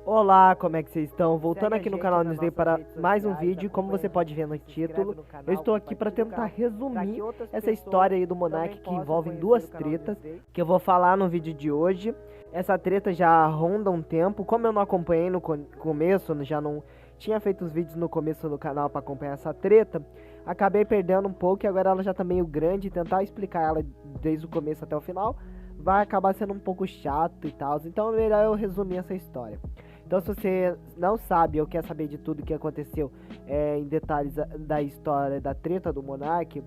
Olá, como é que vocês estão? Voltando Segue a aqui no gente canal nas Newsday nossas para redes mais um sociais, vídeo. Como você acompanha pode ver no nós, se inscreve título, no eu canal, estou aqui para compartilha o tentar canal, para resumir que outras essa pessoas história aí do também Monark que possam envolve conhecer duas o canal tretas Newsday. que eu vou falar no vídeo de hoje. Essa treta já ronda um tempo, como eu não acompanhei no começo, já não tinha feito os vídeos no começo do canal para acompanhar essa treta, acabei perdendo um pouco e agora ela já tá meio grande, tentar explicar ela desde o começo até o final vai acabar sendo um pouco chato e tal, então é melhor eu resumir essa história. Então, se você não sabe ou quer saber de tudo que aconteceu em detalhes da história da treta do Monark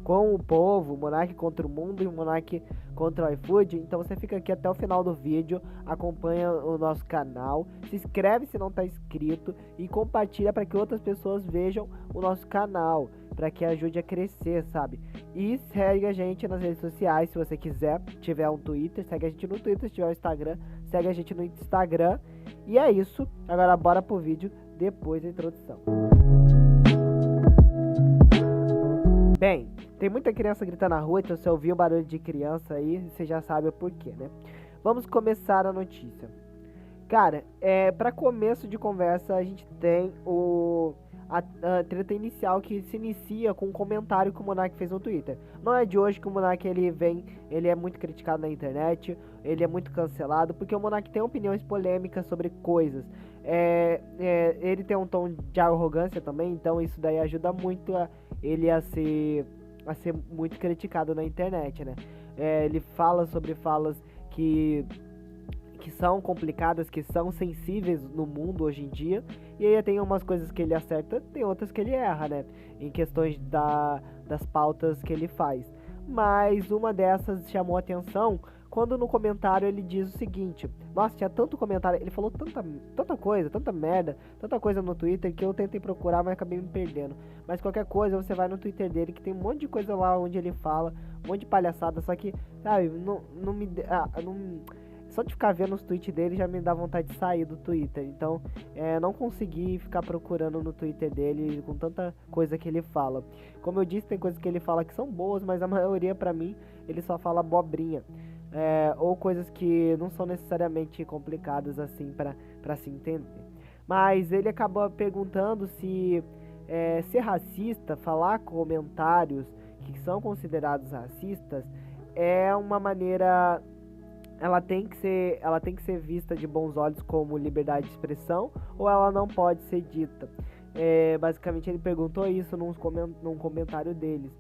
com o povo, o Monark contra o mundo e o Monark contra o iFood, então você fica aqui até o final do vídeo, acompanha o nosso canal, se inscreve se não está inscrito e compartilha para que outras pessoas vejam o nosso canal, para que ajude a crescer, sabe? E segue a gente nas redes sociais, se você quiser, tiver um Twitter, segue a gente no Twitter, se tiver um Instagram, segue a gente no Instagram. E é isso, agora bora pro vídeo depois da introdução. Bem, tem muita criança gritando na rua, então se ouvir o barulho de criança aí, você já sabe o porquê, né? Vamos começar a notícia. Cara, para começo de conversa, a gente tem a treta inicial que se inicia com um comentário que o Monark fez no Twitter. Não é de hoje que o Monark ele é muito criticado na internet, ele é muito cancelado, porque o Monark tem opiniões polêmicas sobre coisas. Ele tem um tom de arrogância também, então isso daí ajuda muito ele a ser muito criticado na internet, né? Ele fala sobre falas que são complicadas, que são sensíveis no mundo hoje em dia. E aí tem umas coisas que ele acerta, tem outras que ele erra, né? Em questões das pautas que ele faz. Mas uma dessas chamou atenção quando no comentário ele diz o seguinte: nossa, tinha tanto comentário, ele falou tanta coisa, tanta merda, tanta coisa no Twitter que eu tentei procurar, mas acabei me perdendo. Mas qualquer coisa, você vai no Twitter dele que tem um monte de coisa lá onde ele fala, um monte de palhaçada, só que, sabe, não me. Não, só de ficar vendo os tweets dele já me dá vontade de sair do Twitter. Então, não consegui ficar procurando no Twitter dele com tanta coisa que ele fala. Como eu disse, tem coisas que ele fala que são boas, mas a maioria, pra mim, ele só fala abobrinha. Ou coisas que não são necessariamente complicadas assim pra se entender. Mas ele acabou perguntando se ser racista, falar comentários que são considerados racistas, é uma maneira, ela tem que ser vista de bons olhos como liberdade de expressão, ou ela não pode ser dita. Basicamente ele perguntou isso num comentário deles,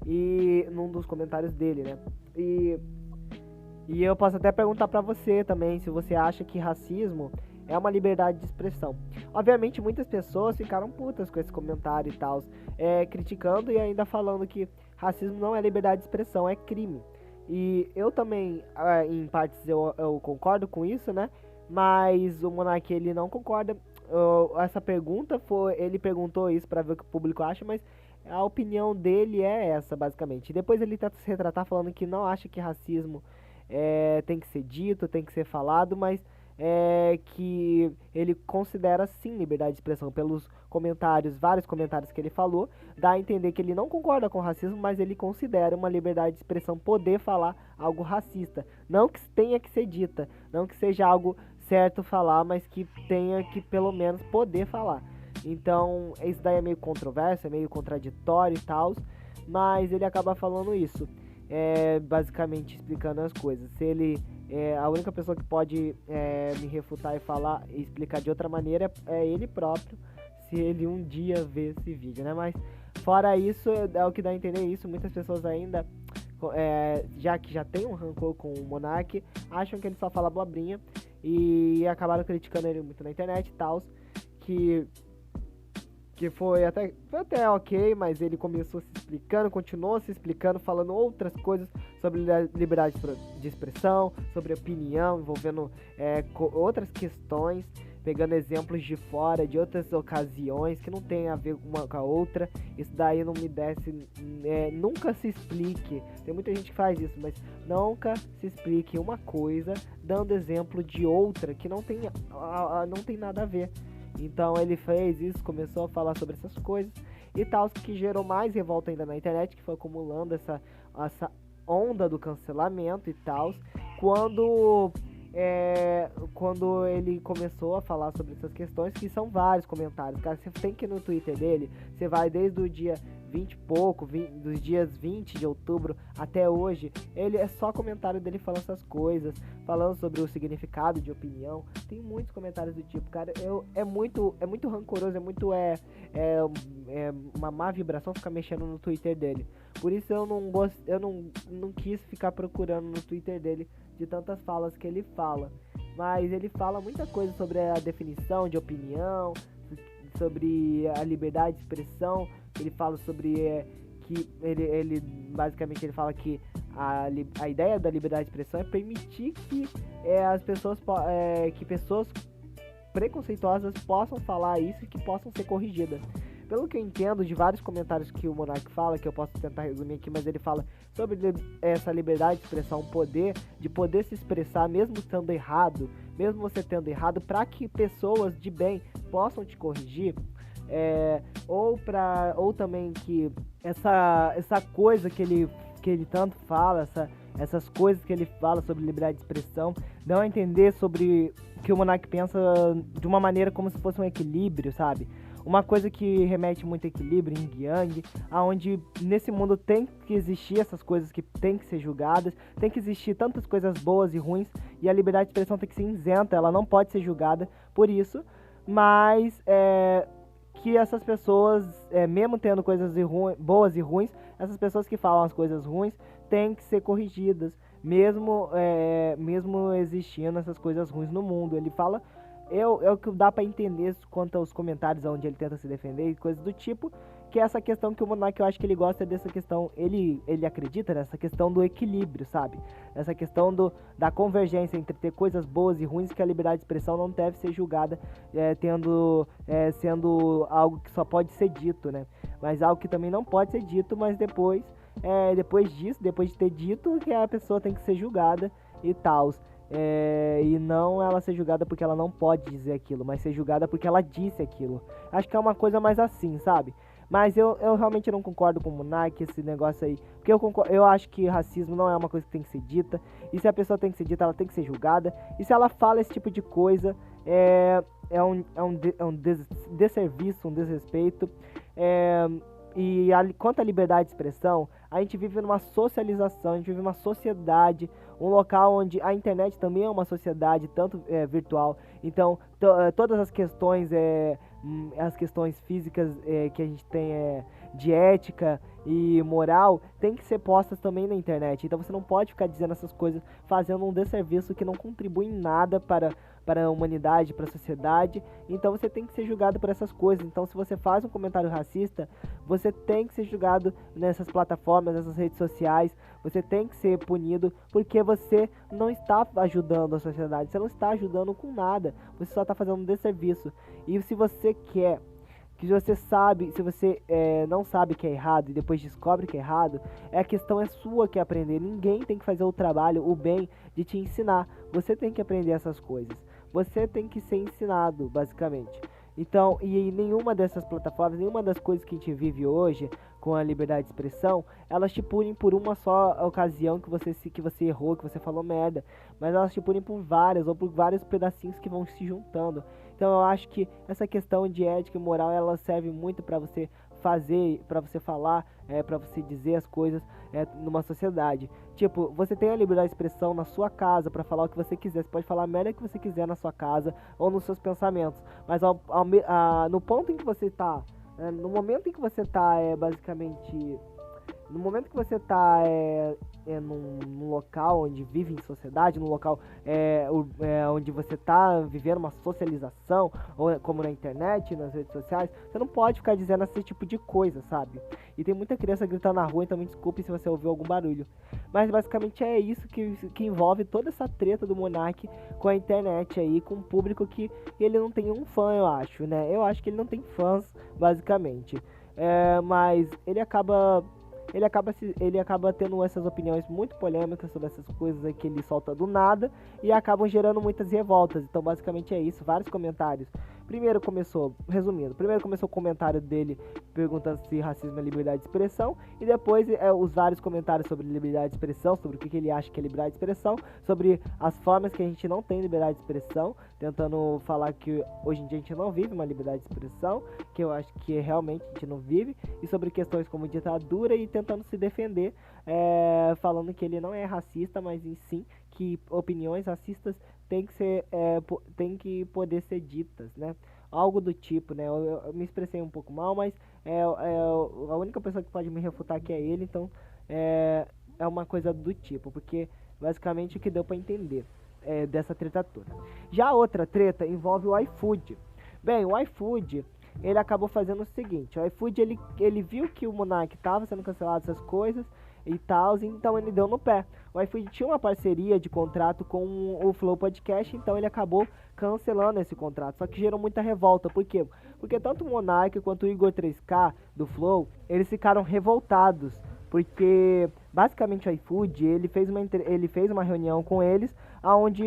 e num dos comentários dele, né? E eu posso até perguntar pra você também se você acha que racismo é uma liberdade de expressão. Obviamente muitas pessoas ficaram putas com esse comentário e tal, criticando e ainda falando que racismo não é liberdade de expressão, é crime. E eu também, em partes, eu concordo com isso, né? Mas o Monark, ele não concorda. Essa pergunta ele perguntou isso pra ver o que o público acha, mas a opinião dele é essa, basicamente. E depois ele tenta se retratar falando que não acha que racismo tem que ser dito, tem que ser falado, mas que ele considera sim liberdade de expressão pelos comentários, vários comentários que ele falou, dá a entender que ele não concorda com o racismo, mas ele considera uma liberdade de expressão poder falar algo racista, não que tenha que ser dita, não que seja algo certo falar, mas que tenha que pelo menos poder falar. Então, isso daí é meio controverso, é meio contraditório e tal, mas ele acaba falando isso, basicamente explicando as coisas. Se ele a única pessoa que pode me refutar e falar e explicar de outra maneira é ele próprio, se ele um dia ver esse vídeo, né? Mas fora isso, é o que dá a entender isso. Muitas pessoas ainda, já que já tem um rancor com o Monark, acham que ele só fala abobrinha e acabaram criticando ele muito na internet e tal, que foi até ok, mas ele começou se explicando, continuou se explicando, falando outras coisas sobre liberdade de expressão, sobre opinião, envolvendo outras questões, pegando exemplos de fora, de outras ocasiões que não tem a ver uma com a outra. Isso daí não me desce, nunca se explique, tem muita gente que faz isso, mas nunca se explique uma coisa dando exemplo de outra que não tem nada a ver. Então ele fez isso, começou a falar sobre essas coisas e tal, que gerou mais revolta ainda na internet, que foi acumulando essa onda do cancelamento e tal, quando quando ele começou a falar sobre essas questões, que são vários comentários, cara, você tem que ir no Twitter dele, você vai desde o dia 20 e pouco, dos dias 20 de outubro até hoje, ele é só comentário dele falando essas coisas, falando sobre o significado de opinião, tem muitos comentários do tipo, cara, é muito rancoroso, uma má vibração ficar mexendo no Twitter dele, por isso eu não quis ficar procurando no Twitter dele de tantas falas que ele fala, mas ele fala muita coisa sobre a definição de opinião, sobre a liberdade de expressão. Ele fala sobre que ele basicamente ele fala que a ideia da liberdade de expressão é permitir que as pessoas que pessoas preconceituosas possam falar isso e que possam ser corrigidas. Pelo que eu entendo de vários comentários que o Monark fala, que eu posso tentar resumir aqui, mas ele fala sobre essa liberdade de expressão, de poder se expressar mesmo estando errado, mesmo você tendo errado, para que pessoas de bem possam te corrigir, ou também que essa coisa que ele tanto fala, essas coisas que ele fala sobre liberdade de expressão, dão a entender sobre que o Monark pensa de uma maneira como se fosse um equilíbrio, sabe? Uma coisa que remete muito a equilíbrio, yin yang, aonde nesse mundo tem que existir essas coisas que tem que ser julgadas, tem que existir tantas coisas boas e ruins, e a liberdade de expressão tem que ser isenta, ela não pode ser julgada por isso, mas que essas pessoas, mesmo tendo coisas boas e ruins, essas pessoas que falam as coisas ruins têm que ser corrigidas, mesmo existindo essas coisas ruins no mundo. Ele fala, é o que dá pra entender quanto aos comentários onde ele tenta se defender e coisas do tipo, que é essa questão que o Monark, eu acho que ele gosta dessa questão, ele acredita nessa questão do equilíbrio, sabe? Essa questão da convergência entre ter coisas boas e ruins, que a liberdade de expressão não deve ser julgada sendo algo que só pode ser dito, né? Mas algo que também não pode ser dito, mas depois de ter dito, que a pessoa tem que ser julgada e tal. E não ela ser julgada porque ela não pode dizer aquilo, mas ser julgada porque ela disse aquilo. Acho que é uma coisa mais assim, sabe? Mas eu realmente não concordo com o Monark, esse negócio aí. Porque eu acho que racismo não é uma coisa que tem que ser dita. E se a pessoa tem que ser dita, ela tem que ser julgada. E se ela fala esse tipo de coisa, é um desserviço, um desrespeito. Quanto à liberdade de expressão, a gente vive numa socialização, a gente vive numa sociedade, um local onde a internet também é uma sociedade, tanto virtual. Então, todas as questões físicas que a gente tem de ética e moral tem que ser postas também na internet. Então você não pode ficar dizendo essas coisas, fazendo um desserviço que não contribui em nada para a humanidade, para a sociedade. Então você tem que ser julgado por essas coisas. Então se você faz um comentário racista, você tem que ser julgado nessas plataformas, nessas redes sociais. Você tem que ser punido porque você não está ajudando a sociedade, você não está ajudando com nada, você só está fazendo um desserviço. E se você quer, se você não sabe que é errado e depois descobre que é errado, a questão é sua que aprender. Ninguém tem que fazer o trabalho, o bem de te ensinar. Você tem que aprender essas coisas. Você tem que ser ensinado, basicamente. Então, e nenhuma dessas plataformas, nenhuma das coisas que a gente vive hoje com a liberdade de expressão, elas te punem por uma só ocasião que você errou, que você falou merda, mas elas te punem por várias, ou por vários pedacinhos que vão se juntando. Então eu acho que essa questão de ética e moral, ela serve muito para você fazer, para você falar, para você dizer as coisas numa sociedade. Tipo, você tem a liberdade de expressão na sua casa para falar o que você quiser. Você pode falar a merda que você quiser na sua casa ou nos seus pensamentos. Mas no ponto em que você tá, no momento em que você tá, basicamente, no momento que você tá num local onde vive em sociedade, num local onde você tá vivendo uma socialização, ou como na internet, nas redes sociais, você não pode ficar dizendo esse tipo de coisa, sabe? E tem muita criança gritando na rua, então me desculpe se você ouviu algum barulho. Mas basicamente é isso que envolve toda essa treta do Monark com a internet aí, com o público que ele não tem um fã, eu acho, né? Eu acho que ele não tem fãs, basicamente. Mas ele acaba tendo essas opiniões muito polêmicas sobre essas coisas aí que ele solta do nada e acabam gerando muitas revoltas. Então basicamente é isso, vários comentários primeiro começou o comentário dele perguntando se racismo é liberdade de expressão, e depois os vários comentários sobre liberdade de expressão, sobre o que ele acha que é liberdade de expressão, sobre as formas que a gente não tem liberdade de expressão, tentando falar que hoje em dia a gente não vive uma liberdade de expressão, que eu acho que realmente a gente não vive, e sobre questões como ditadura, e tentando se defender, falando que ele não é racista, mas em sim que opiniões racistas tem que poder ser ditas, né? Algo do tipo, né? Eu me expressei um pouco mal, mas a única pessoa que pode me refutar aqui é ele, então é uma coisa do tipo, porque basicamente o que deu pra entender dessa treta toda. Já a outra treta envolve o iFood. Bem, o iFood, ele acabou fazendo o seguinte: o iFood, ele viu que o Monark tava sendo cancelado, essas coisas e tal, então ele deu no pé. O iFood tinha uma parceria de contrato com o Flow Podcast, então ele acabou cancelando esse contrato. Só que gerou muita revolta. Por quê? Porque tanto o Monark quanto o Igor 3K do Flow, eles ficaram revoltados. Porque basicamente o iFood, ele fez uma reunião com eles, onde,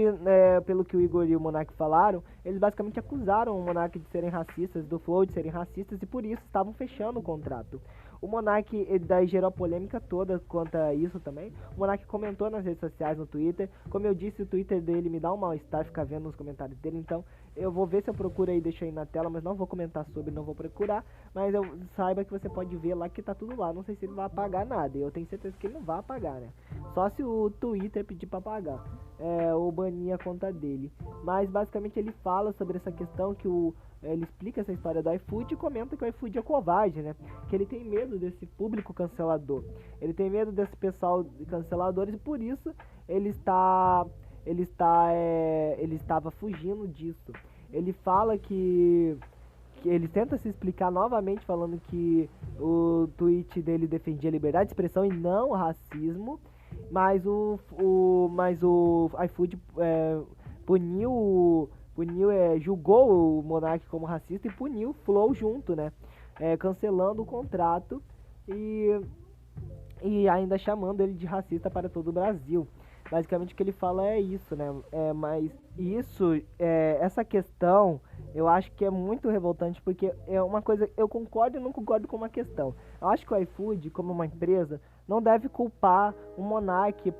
pelo que o Igor e o Monark falaram, eles basicamente acusaram o Monark de serem racistas, do Flow de serem racistas, e por isso estavam fechando o contrato. O Monark daí gerou a polêmica toda quanto a isso também. O Monark comentou nas redes sociais, no Twitter. Como eu disse, o Twitter dele me dá um mal-estar ficar vendo os comentários dele. Então eu vou ver se eu procuro aí, deixo aí na tela, mas não vou comentar sobre, não vou procurar. Mas eu saiba que você pode ver lá que tá tudo lá. Não sei se ele vai apagar nada. Eu tenho certeza que ele não vai apagar, né? Só se o Twitter pedir pra apagar. Ou banir a conta dele. Mas basicamente ele fala sobre essa questão que ele explica essa história do iFood e comenta que o iFood é covarde, né? Que ele tem medo desse público cancelador. Ele tem medo desse pessoal canceladores, e por isso ele estava fugindo disso. Ele fala que ele tenta se explicar novamente, falando que o tweet dele defendia liberdade de expressão e não racismo, mas o iFood julgou o Monark como racista e puniu o Flow junto, né? Cancelando o contrato e ainda chamando ele de racista para todo o Brasil. Basicamente o que ele fala é isso, né? Mas essa questão, eu acho que é muito revoltante, porque é uma coisa, eu concordo e não concordo com uma questão. Eu acho que o iFood, como uma empresa, não deve culpar o Monark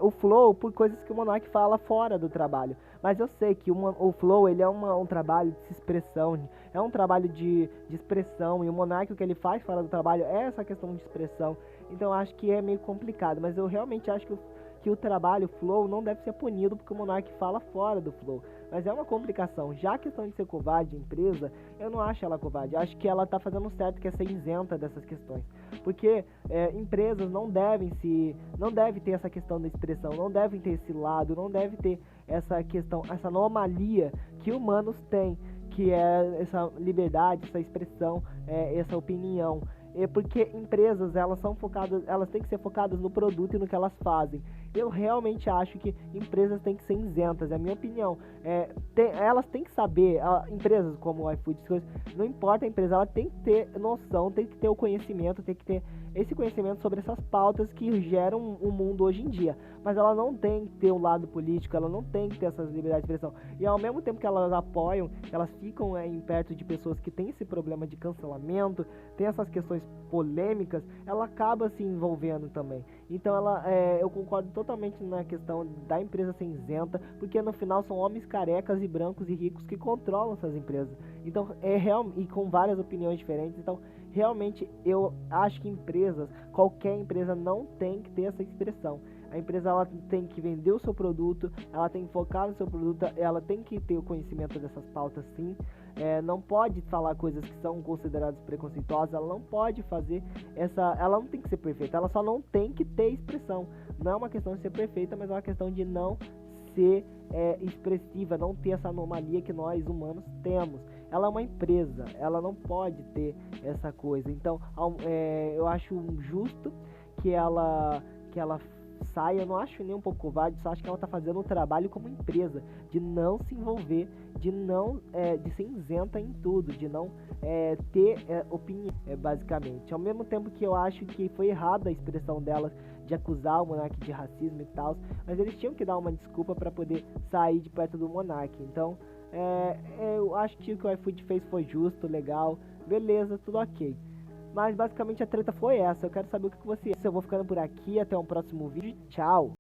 o Flow por coisas que o Monark fala fora do trabalho. Mas eu sei que o Flow, ele é um trabalho de expressão, é um trabalho de expressão, e o Monark, o que ele faz fora do trabalho é essa questão de expressão. Então eu acho que é meio complicado, mas eu realmente acho que o trabalho, o Flow, não deve ser punido porque o Monark fala fora do Flow. Mas é uma complicação. Já a questão de ser covarde, empresa, eu não acho ela covarde. Eu acho que ela tá fazendo certo, que é ser isenta dessas questões. Porque empresas não devem ter essa questão da expressão, não devem ter esse lado, não devem ter essa questão, essa anomalia que humanos têm, que é essa liberdade, essa expressão, essa opinião. Porque empresas, elas têm que ser focadas no produto e no que elas fazem. Eu realmente acho que empresas têm que ser isentas, é a minha opinião. Elas têm que saber, empresas como o iFood, não importa a empresa, ela tem que ter noção, tem que ter o conhecimento, tem que ter esse conhecimento sobre essas pautas que geram o mundo hoje em dia. Mas ela não tem que ter um lado político, ela não tem que ter essas liberdades de expressão. E ao mesmo tempo que elas apoiam, elas ficam perto de pessoas que têm esse problema de cancelamento, tem essas questões polêmicas, ela acaba se envolvendo também. Então eu concordo totalmente na questão da empresa ser isenta, porque no final são homens carecas e brancos e ricos que controlam essas empresas. Então e com várias opiniões diferentes. Então realmente eu acho que qualquer empresa não tem que ter essa expressão. A empresa, ela tem que vender o seu produto, ela tem que focar no seu produto, ela tem que ter o conhecimento dessas pautas, sim. Não pode falar coisas que são consideradas preconceituosas, ela não pode fazer ela não tem que ser perfeita, ela só não tem que ter expressão. Não é uma questão de ser perfeita, mas é uma questão de não ser expressiva, não ter essa anomalia que nós humanos temos. Ela é uma empresa, ela não pode ter essa coisa. Então eu acho justo que ela saia. Eu não acho nem um pouco covarde, só acho que ela tá fazendo um trabalho como empresa, de não se envolver, de ser isenta em tudo, de não ter opinião, basicamente. Ao mesmo tempo que eu acho que foi errada a expressão delas de acusar o Monark de racismo e tal, mas eles tinham que dar uma desculpa para poder sair de perto do Monark. Então Eu acho que o que o iFood fez foi justo, legal, beleza, tudo ok. Mas basicamente a treta foi essa. Eu quero saber o que você acha. Eu vou ficando por aqui, até um próximo vídeo. Tchau!